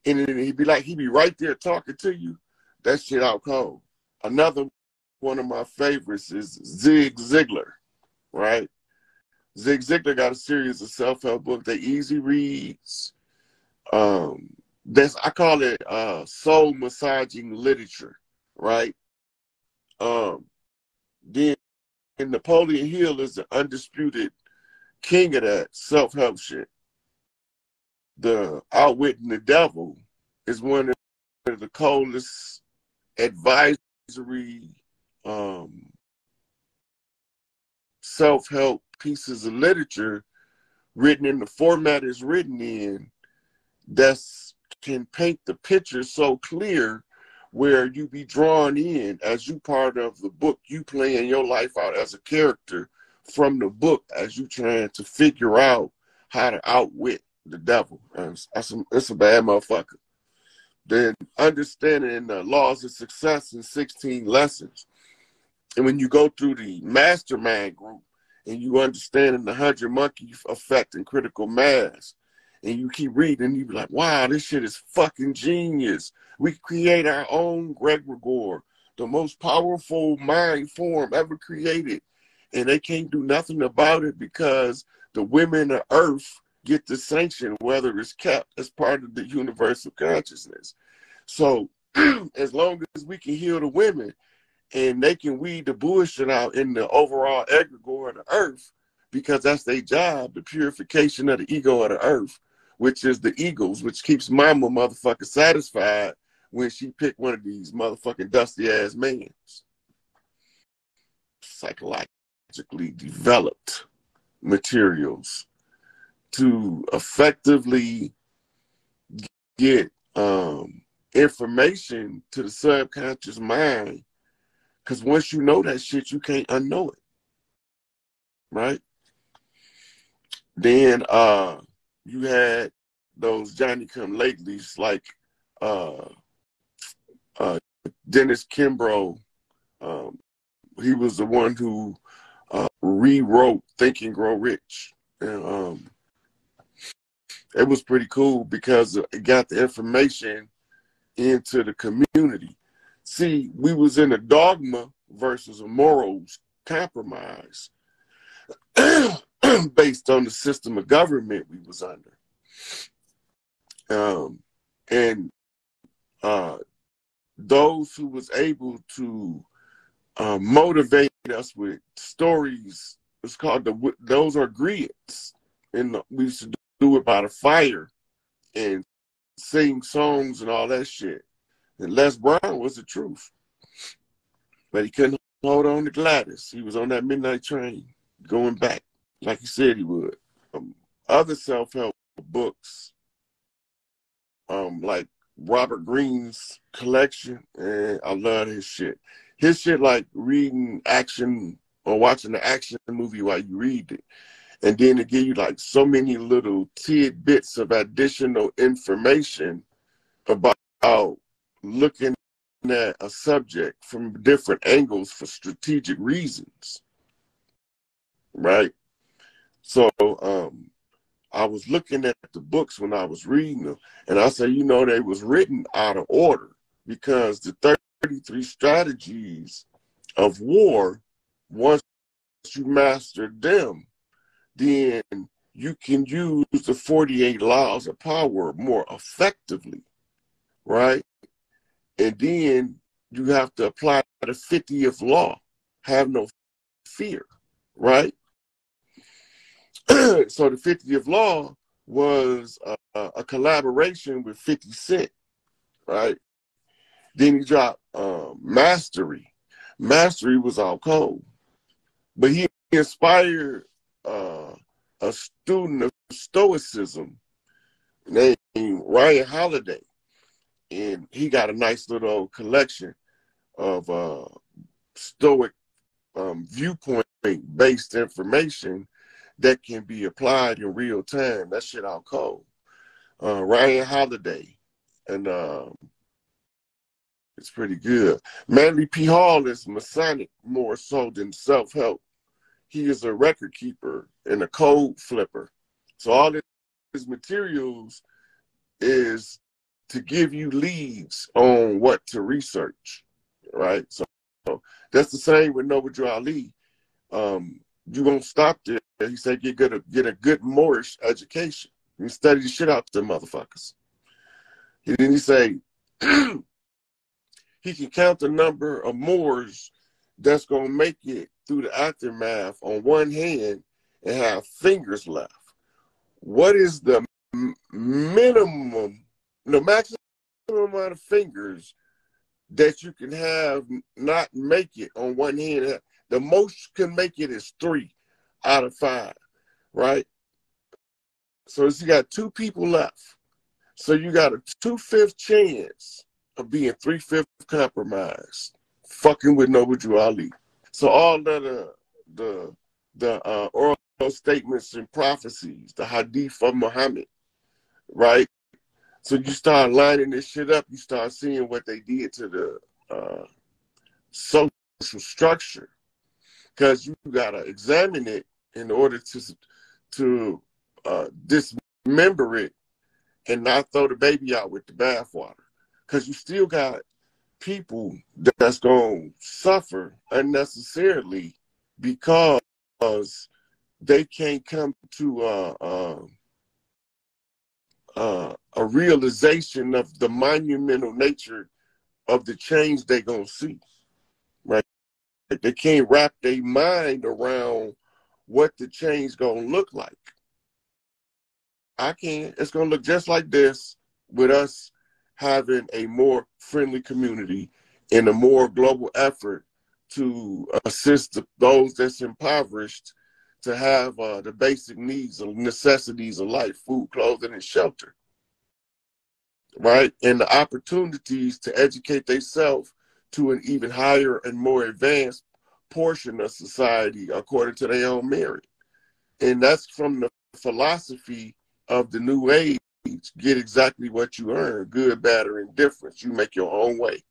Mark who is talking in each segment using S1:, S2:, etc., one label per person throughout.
S1: And then he'd be right there talking to you. That shit out cold. Another one of my favorites is Zig Ziglar, right? Zig Ziglar got a series of self-help books. They easy reads. I call it soul massaging literature, right? Then Napoleon Hill is the undisputed king of that self-help shit. The Outwitting the Devil is one of the coldest advisory self-help pieces of literature written in the format it's written in, that can paint the picture so clear where you be drawn in as you part of the book. You playing your life out as a character from the book as you trying to figure out how to outwit the devil. It's a bad motherfucker. Then Understanding the Laws of Success in 16 Lessons. And when you go through the mastermind group and you understanding the 100 monkey effect and critical mass, and you keep reading, and you be like, wow, this shit is fucking genius. We create our own Gregor, the most powerful mind form ever created. And they can't do nothing about it because the women of Earth get the sanction, whether it's kept as part of the universal consciousness. So as long as we can heal the women and they can weed the bullshit out in the overall egregore of the Earth, because that's their job, the purification of the ego of the Earth, which is the eagles, which keeps mama motherfucker satisfied when she pick one of these motherfucking dusty ass mans. Psychologically developed materials to effectively get information to the subconscious mind, because once you know that shit, you can't unknow it, right? Then you had those Johnny-come-latelys like Dennis Kimbrough. He was the one who rewrote Think and Grow Rich. And it was pretty cool because it got the information into the community. See, we was in a dogma versus a morals compromise based on the system of government we was under. And those who was able to motivate us with stories, it's called those are grids. And we used to do it by the fire and sing songs and all that shit. And Les Brown was the truth. But he couldn't hold on to Gladys. He was on that midnight train going back like he said he would. Other self-help books, like Robert Greene's collection, and I love his shit. His shit like reading action or watching the action movie while you read it. And then it give you like so many little tidbits of additional information about looking at a subject from different angles for strategic reasons, right? So I was looking at the books when I was reading them, and I said, you know, they was written out of order because the 33 strategies of war, once you mastered them, then you can use the 48 laws of power more effectively, right? And then you have to apply the 50th law, have no fear, right? So the 50th law was a collaboration with 50 Cent, right? Then he dropped Mastery. Mastery was all cold. But he inspired a student of Stoicism named Ryan Holiday. And he got a nice little collection of Stoic viewpoint-based information that can be applied in real time. That shit out cold. Ryan Holiday. And it's pretty good. Manly P. Hall is Masonic more so than self-help. He is a record keeper and a code flipper. So all his materials is to give you leads on what to research, right? So that's the same with Noble Ali. You won't stop there. He said you get a good Moorish education. You study the shit out them motherfuckers. And then he say he can count the number of Moors that's gonna make it through the aftermath on one hand and have fingers left. What is the minimum, the maximum amount of fingers that you can have not make it on one hand? The most you can make it is 3 out of 5, right? So you got 2 people left. So you got a 2/5 chance of being 3/5 compromised, fucking with Noble Ali. So all of the oral statements and prophecies, the hadith of Muhammad, right? So you start lining this shit up, you start seeing what they did to the social structure, because you gotta examine it in order to dismember it and not throw the baby out with the bathwater. Because you still got people that's going to suffer unnecessarily because they can't come to a realization of the monumental nature of the change they're going to see, right? They can't wrap their mind around what the change going to look like. I can. It's going to look just like this, with us having a more friendly community and a more global effort to assist those that's impoverished to have the basic needs and necessities of life, food, clothing, and shelter, right? And the opportunities to educate themselves to an even higher and more advanced portion of society according to their own merit. And that's from the philosophy of the new age. Get exactly what you earn, good, bad, or indifference. You make your own way.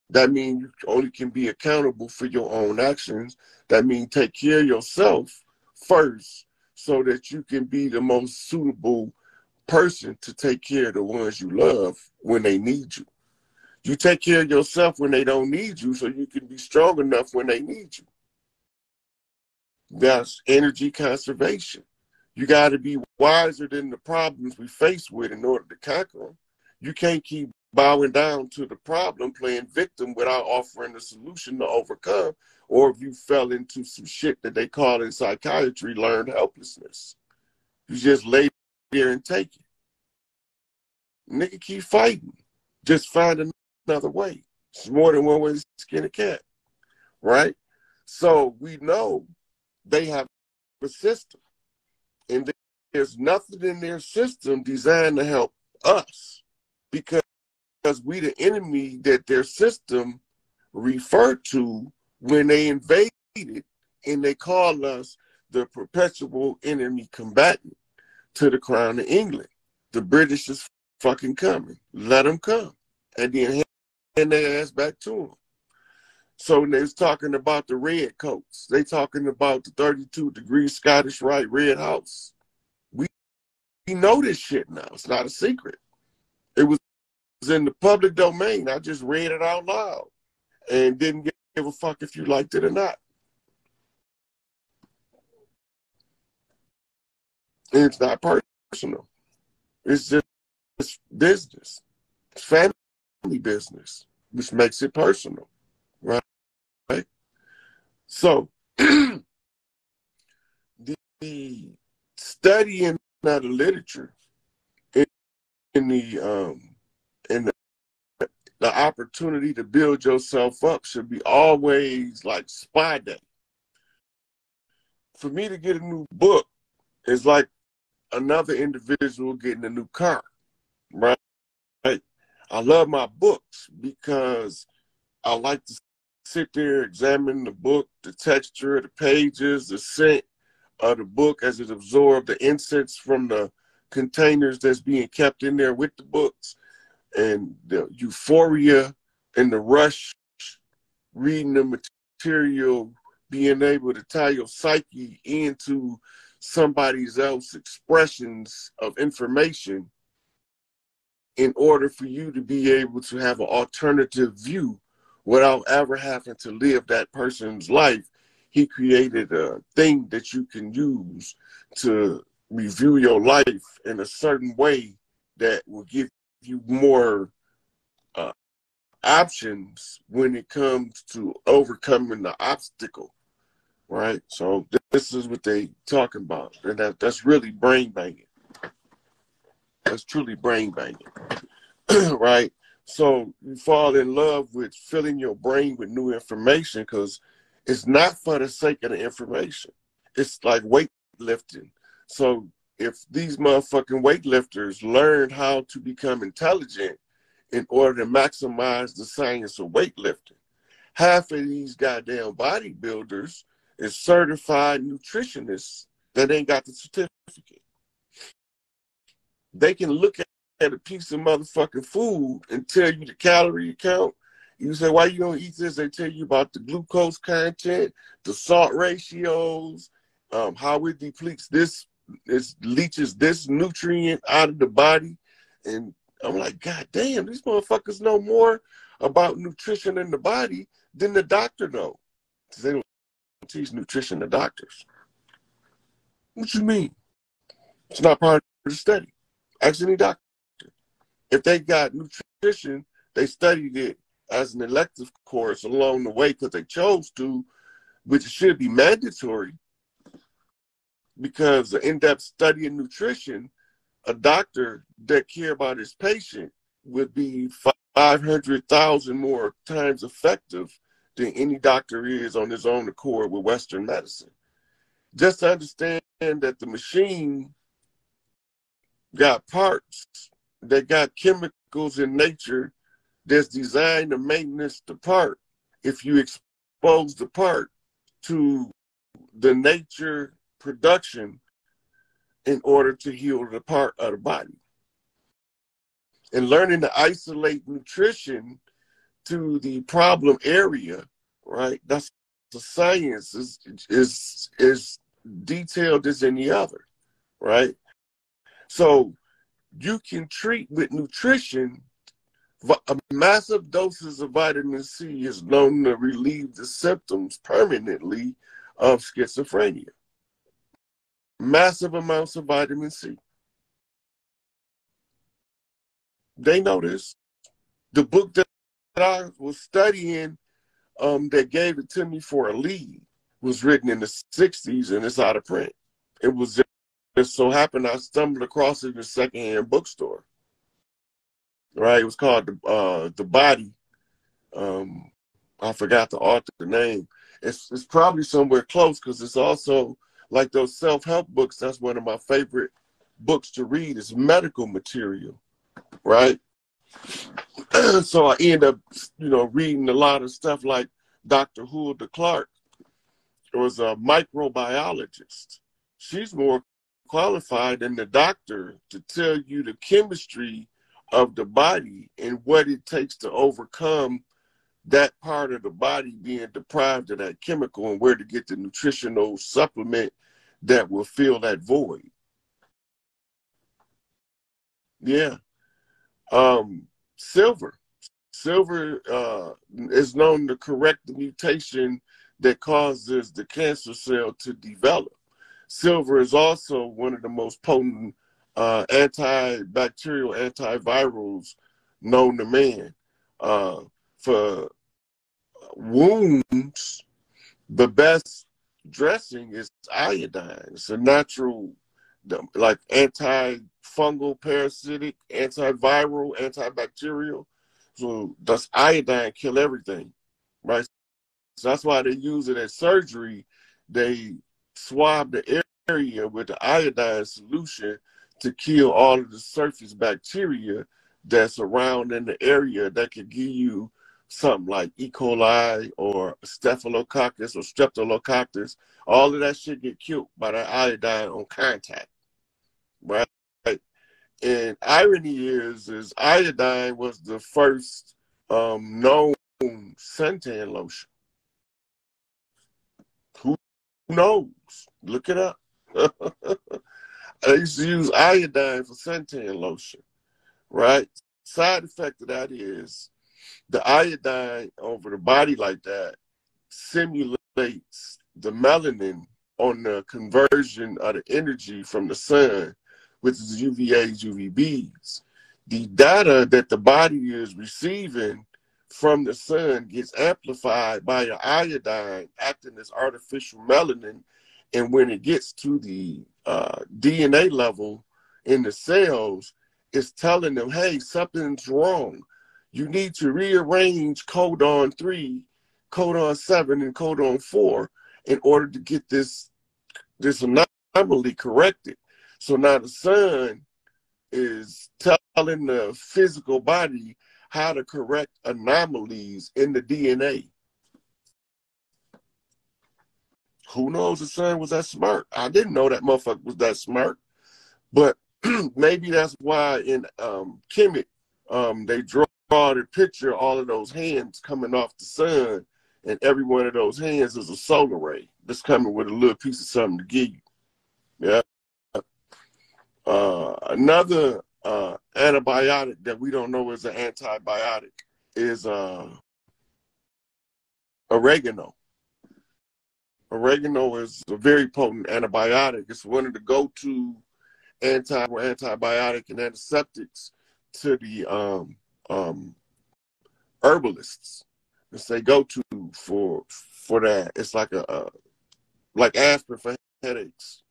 S1: That means you only can be accountable for your own actions. That means take care of yourself first so that you can be the most suitable person to take care of the ones you love when they need you. You take care of yourself when they don't need you so you can be strong enough when they need you. That's energy conservation. You got to be wiser than the problems we face with in order to conquer them. You can't keep bowing down to the problem, playing victim without offering a solution to overcome, or if you fell into some shit that they call in psychiatry learned helplessness. You just lay there and take it. Nigga, keep fighting. Just find another way. It's more than one way to skin a cat, right? So we know they have a system. And there's nothing in their system designed to help us, because we the enemy that their system referred to when they invaded, and they call us the perpetual enemy combatant to the crown of England. The British is fucking coming. Let them come. And then hand their ass back to them. So when they was talking about the red coats, they talking about the 32 degrees Scottish Rite Red House. We know this shit now. It's not a secret. It was in the public domain. I just read it out loud and didn't give a fuck if you liked it or not. And it's not personal. It's just business. It's family business, which makes it personal, right? So the studying of the literature in the opportunity to build yourself up should be always like spy day. For me to get a new book is like another individual getting a new car, right? I love my books because I like to sit there, examine the book, the texture of the pages, the scent of the book as it absorbs the incense from the containers that's being kept in there with the books, and the euphoria and the rush reading the material, being able to tie your psyche into somebody else's expressions of information in order for you to be able to have an alternative view without ever having to live that person's life. He created a thing that you can use to review your life in a certain way that will give you more options when it comes to overcoming the obstacle, right? So this is what they talking about, and that's really brain banging. That's truly brain banging, right? So you fall in love with filling your brain with new information because it's not for the sake of the information. It's like weightlifting. So if these motherfucking weightlifters learned how to become intelligent in order to maximize the science of weightlifting, half of these goddamn bodybuilders is certified nutritionists that ain't got the certificate. They can look at a piece of motherfucking food and tell you the calorie count. You say, why you don't eat this? They tell you about the glucose content, the salt ratios, how it depletes this, it leaches this nutrient out of the body. And I'm like, God damn, these motherfuckers know more about nutrition in the body than the doctor know. They don't teach nutrition to doctors. What you mean? It's not part of the study. Ask any doctor. If they got nutrition, they studied it as an elective course along the way because they chose to, which should be mandatory, because the in-depth study in nutrition, a doctor that care about his patient would be 500,000 more times effective than any doctor is on his own accord with Western medicine. Just to understand that the machine got parts that got chemicals in nature that's designed to maintenance the part. If you expose the part to the nature production in order to heal the part of the body. And learning to isolate nutrition to the problem area, right? That's the science is detailed as any other, right? So you can treat with nutrition. Massive doses of vitamin C is known to relieve the symptoms permanently of schizophrenia. Massive amounts of vitamin C. They know this. The book that I was studying that gave it to me for a lead was written in the 60s and it's out of print. It was just so happened I stumbled across it in a secondhand bookstore. Right, it was called The Body. I forgot the author name. It's probably somewhere close because it's also like those self-help books. That's one of my favorite books to read. Is medical material, right? So I end up, reading a lot of stuff like Dr. Hulda Clark was a microbiologist. She's more qualified than the doctor to tell you the chemistry of the body and what it takes to overcome that part of the body being deprived of that chemical and where to get the nutritional supplement that will fill that void. Yeah. Silver is known to correct the mutation that causes the cancer cell to develop. Silver is also one of the most potent antibacterial antivirals known to man. For wounds, the best dressing is iodine. It's a natural, like antifungal, parasitic, antiviral, antibacterial. So does iodine kill everything, right? So that's why they use it as surgery. They swab the area with the iodine solution to kill all of the surface bacteria that's around in the area that could give you something like E. coli or staphylococcus or streptococcus. All of that shit get killed by the iodine on contact, right? And irony is iodine was the first known suntan lotion. Who knows? Look it up. I used to use iodine for suntan lotion, right? Side effect of that is the iodine over the body like that simulates the melanin on the conversion of the energy from the sun, which is UVAs, UVBs. The data that the body is receiving from the sun gets amplified by your iodine acting as artificial melanin. And when it gets to the DNA level in the cells, it's telling them, hey, something's wrong. You need to rearrange codon 3, codon 7, and codon 4 in order to get this anomaly corrected. So now the sun is telling the physical body how to correct anomalies in the DNA. Who knows the sun was that smart? I didn't know that motherfucker was that smart. But maybe that's why in Kemet, they draw the picture of all of those hands coming off the sun, and every one of those hands is a solar ray that's coming with a little piece of something to give you. Yeah. Another antibiotic that we don't know is an antibiotic is oregano. Oregano is a very potent antibiotic. It's one of the go-to antibiotic and antiseptics to the herbalists. It's they go-to for that. It's like like aspirin for headaches.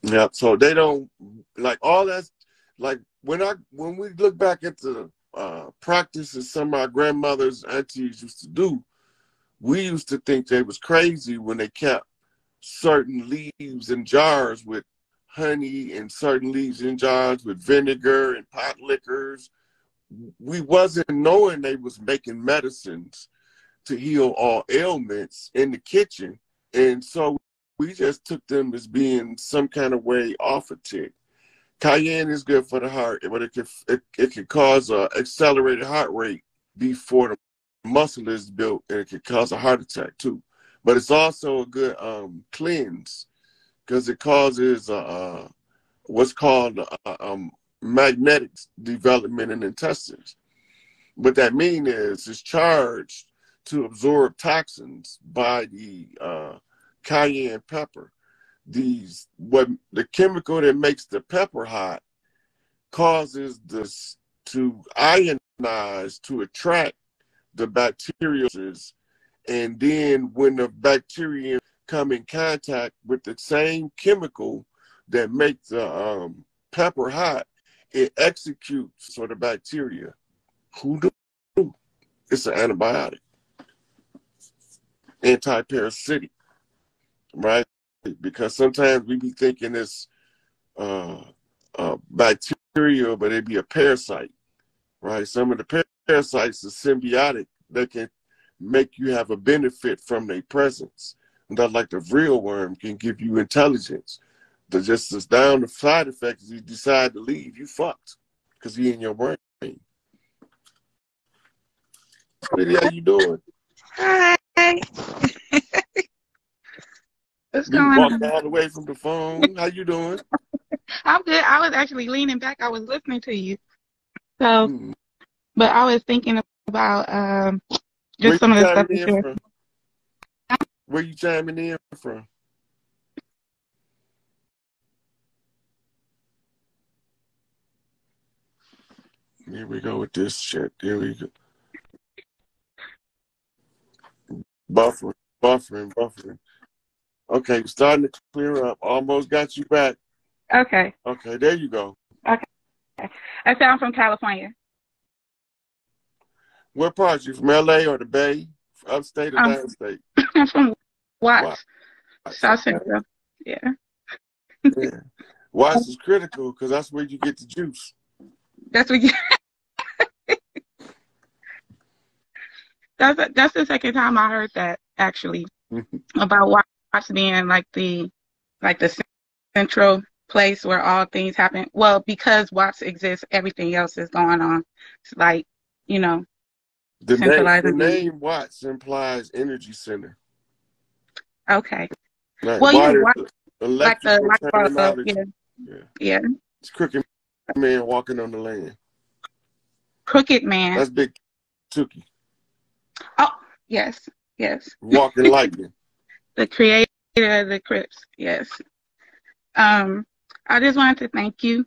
S1: Yeah, so they don't like all that's like when we look back at the practices some of our grandmothers, aunties used to do, we used to think they was crazy when they kept certain leaves in jars with honey and certain leaves in jars with vinegar and pot liquors. We wasn't knowing they was making medicines to heal all ailments in the kitchen. And so we just took them as being some kind of way off a tick. Cayenne is good for the heart, but it can cause an accelerated heart rate before the muscle is built, and it can cause a heart attack too. But it's also a good cleanse because it causes what's called magnetic development in intestines. What that means is it's charged to absorb toxins by the cayenne pepper. The chemical that makes the pepper hot causes this to ionize to attract the bacteria, and then when the bacteria come in contact with the same chemical that makes the pepper hot, it executes for the bacteria. Who do? It's an antibiotic, anti-parasitic, right? Because sometimes we be thinking it's bacteria, but it be a parasite, right? Some of the parasites are symbiotic. They can make you have a benefit from their presence. Not like the real worm can give you intelligence. But just as down the side effects, you decide to leave, you fucked because he in your brain. Sweetie, how you doing?
S2: Hi. What's
S1: You
S2: going
S1: walked
S2: on?
S1: all the way from the phone. How you doing?
S2: I'm good. I was actually leaning back. I was listening to you. So, but I was thinking about
S1: Where
S2: just some
S1: you
S2: of the stuff
S1: chiming
S2: you
S1: in
S2: shared.
S1: from? Where you chiming in from? Here we go with this shit. Here we go. Buffering. Okay, starting to clear up. Almost got you back.
S2: Okay.
S1: Okay, there you go.
S2: Okay. I said I'm from California.
S1: What part? You from LA or the Bay? Upstate or
S2: I'm
S1: downstate?
S2: I'm from
S1: Watts.
S2: Watts, South
S1: Okay.
S2: Central. Yeah.
S1: Yeah. Watts is critical because that's where you get the juice.
S2: That's what. That's the second time I heard that actually about Watts being like the central place where all things happen. Well, because Watts exists, everything else is going on. It's like,
S1: The
S2: centralizing things.
S1: name Watts implies energy center.
S2: Okay.
S1: Like
S2: Well, yeah,
S1: water,
S2: Watts, like the
S1: electrical
S2: light bulb.
S1: terminology.
S2: Yeah. Yeah.
S1: It's Crooked Man walking on the land.
S2: Crooked Man.
S1: That's Big Tookie.
S2: Oh, yes. Yes.
S1: Walking Lightning.
S2: The creator of the Crips. Yes. I just wanted to thank you